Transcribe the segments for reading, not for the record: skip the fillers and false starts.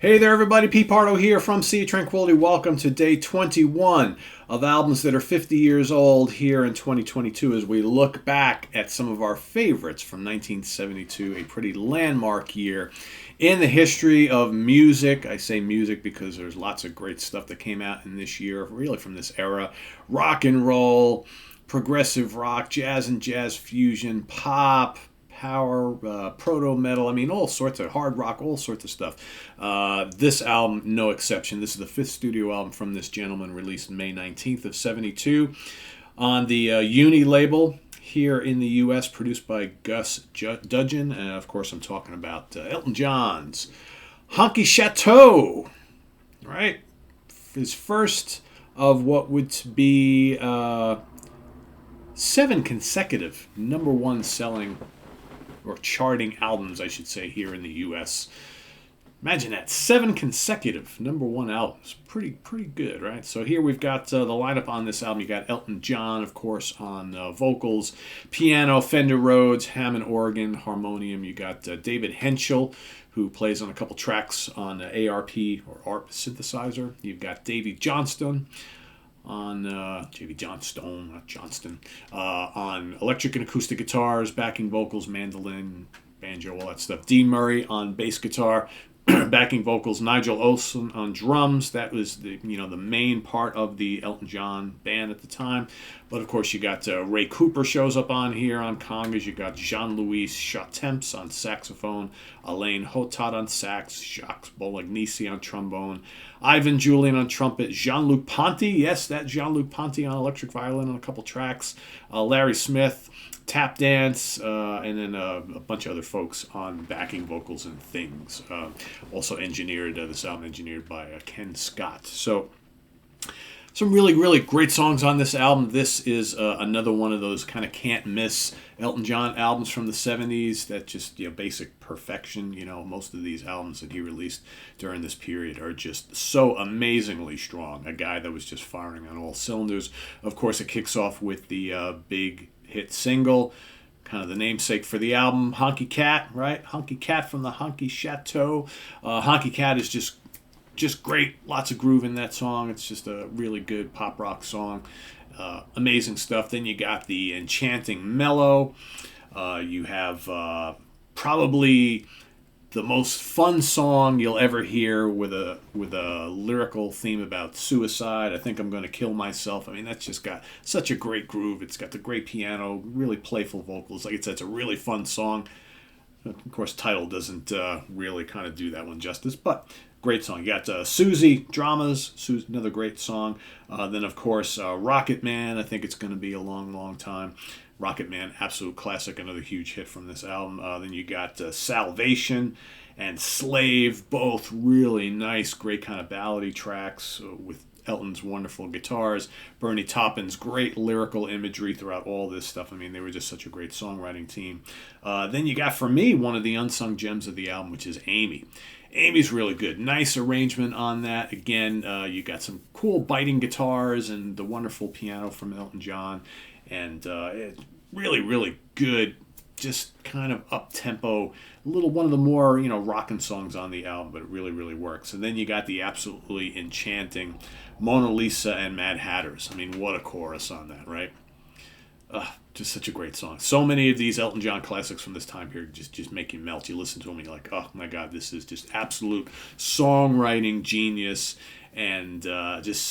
Hey there, everybody. Pete Pardo here from Sea of Tranquility. Welcome to day 21 of albums that are 50 years old here in 2022 as we look back at some of our favorites from 1972, a pretty landmark year in the history of music. I say music because there's lots of great stuff that came out in this year, really from this era. Rock and roll, progressive rock, jazz and jazz fusion, pop, power, proto metal, all sorts of hard rock, all sorts of stuff. This album, no exception. This is the fifth studio album from this gentleman, released May 19th of 72 on the Uni label here in the U.S., produced by Gus Dudgeon. And of course, I'm talking about Elton John's Honky Chateau, right? His first of what would be 7 consecutive number one selling or charting albums, I should say, here in the U.S. Imagine that, 7 consecutive number one albums. Pretty good, right? So here we've got the lineup on this album. You got Elton John, of course, on vocals, piano, Fender Rhodes, Hammond organ, harmonium. You got David Henschel, who plays on a couple tracks on ARP or ARP synthesizer. You've got Davey Johnstone on J.V. Johnstone, not Johnston, on electric and acoustic guitars, backing vocals, mandolin, banjo, all that stuff. Dean Murray on bass guitar, backing vocals. Nigel Olsson on drums. That was the main part of the Elton John band at the time. But of course, you got Ray Cooper shows up on here on congas. You got Jean-Louis Chatemps on saxophone, Alain Hotat on sax, Jacques Bolognesi on trombone, Ivan Julian on trumpet, Jean-Luc Ponty, yes, that Jean-Luc Ponty on electric violin on a couple tracks, Larry Smith, tap dance, and then a bunch of other folks on backing vocals and things. Also engineered, this album engineered by Ken Scott. So some really great songs on this album. This is another one of those kind of can't miss Elton John albums from the 70s that just basic perfection. Most of these albums that he released during this period are just so amazingly strong. A guy that was just firing on all cylinders. Of course, it kicks off with the big hit single, kind of the namesake for the album, Honky Cat, right? Honky Cat from the Honky Chateau. Honky Cat is just great. Lots of groove in that song. It's just a really good pop rock song. Amazing stuff. Then you got the enchanting mellow. You have probably the most fun song you'll ever hear with a lyrical theme about suicide. I think I'm going to kill myself. That's just got such a great groove. It's got the great piano, really playful vocals. Like I said, it's a really fun song. Of course, title doesn't really kind of do that one justice, but great song. You got Susie, Dramas, another great song. Then, of course, Rocket Man. I think it's going to be a long time. Rocket Man, absolute classic, another huge hit from this album. Then you got Salvation and Slave, both really nice, great kind of ballady tracks with Elton's wonderful guitars. Bernie Taupin's great lyrical imagery throughout all this stuff. They were just such a great songwriting team. Then you got, for me, one of the unsung gems of the album, which is Amy. Amy's really good. Nice arrangement on that. Again, you got some cool biting guitars and the wonderful piano from Elton John. And it's really good, just kind of up-tempo, one of the more, rockin' songs on the album, but it really works. And then you got the absolutely enchanting Mona Lisa and Mad Hatters. What a chorus on that, right? Just such a great song. So many of these Elton John classics from this time period just make you melt. You listen to them and you're like, oh my God, this is just absolute songwriting genius. And just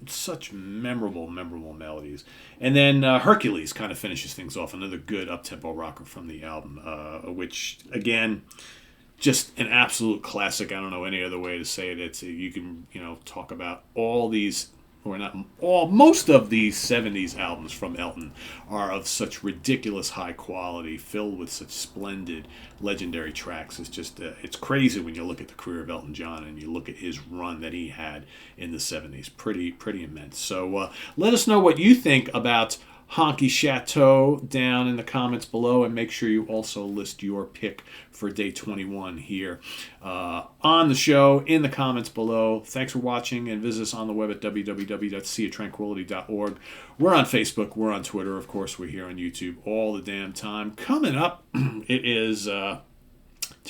such memorable melodies. And then Hercules kind of finishes things off, another good up-tempo rocker from the album, which, again, just an absolute classic. I don't know any other way to say it. You can talk about all these, or not all, most of these 70s albums from Elton are of such ridiculous high quality, filled with such splendid, legendary tracks. It's just, it's crazy when you look at the career of Elton John and you look at his run that he had in the 70s. Pretty immense. So let us know what you think about Honky Chateau down in the comments below, and make sure you also list your pick for day 21 here on the show in the comments below. Thanks for watching, and visit us on the web at www.seatranquility.org. We're on Facebook, we're on Twitter, of course, we're here on YouTube all the damn time. Coming up, it is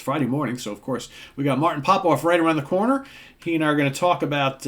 It's Friday morning, so of course we got Martin Popoff right around the corner. He and I are going to talk about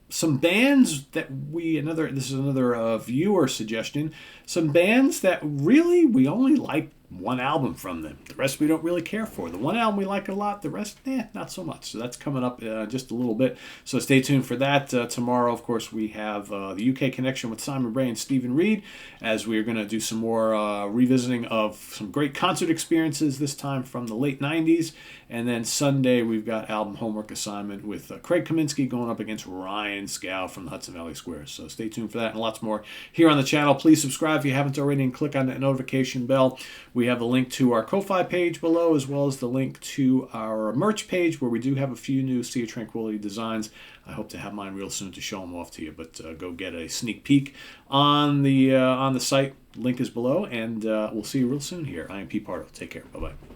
some bands that this is another viewer suggestion, some bands that really we only like one album from them. The rest we don't really care for. The one album we like a lot, the rest, not so much. So that's coming up just a little bit. So stay tuned for that. Tomorrow, of course, we have the UK connection with Simon Bray and Stephen Reed, as we're going to do some more revisiting of some great concert experiences, this time from the late 90s. And then Sunday, we've got album homework assignment with Craig Kaminsky going up against Ryan Scow from the Hudson Valley Squares. So stay tuned for that and lots more here on the channel. Please subscribe if you haven't already and click on that notification bell. We have a link to our Ko-Fi page below, as well as the link to our merch page, where we do have a few new Sea of Tranquility designs. I hope to have mine real soon to show them off to you, but go get a sneak peek on the site. Link is below, and we'll see you real soon here. I am Pete Pardo. Take care. Bye-bye.